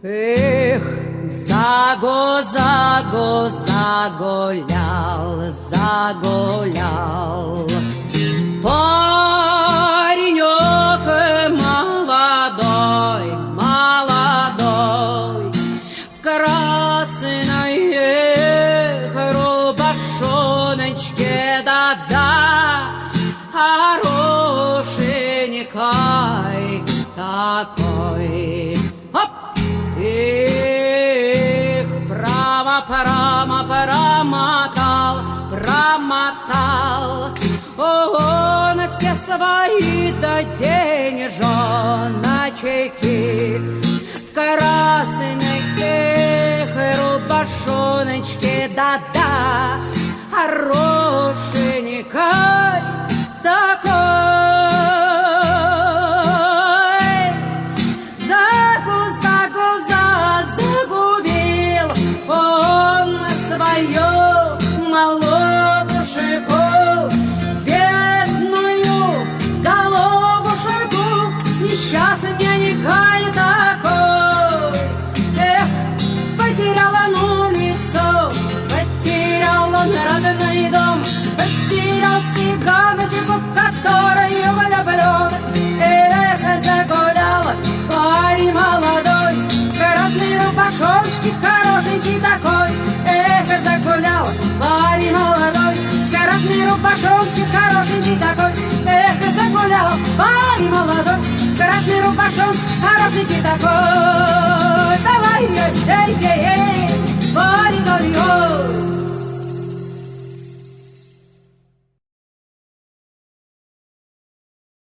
Эх, загулял паренек молодой, в красной рубашоночке, да-да, хорошенькой такой. Хоп! Эх, промотал он все свои да денежоночки в красной рубашоночке, да-да, хорошенькой такой. Загубил он свою молодушку, бедную головушку, несчастненькой такой. Эх, потерял он улицу, потерял он родной дом, потерял цыганочку, в которой влюблен. Эх, загулял парень молодой, красной рубашоночки, хорошенький такой. Эх, загулял парень молодой, красной рубашоночки, хорошенький такой. Эх, загулял парень молодой, красной рубашоночки, хорошенький такой. Давай, эй, парень, ой, ой.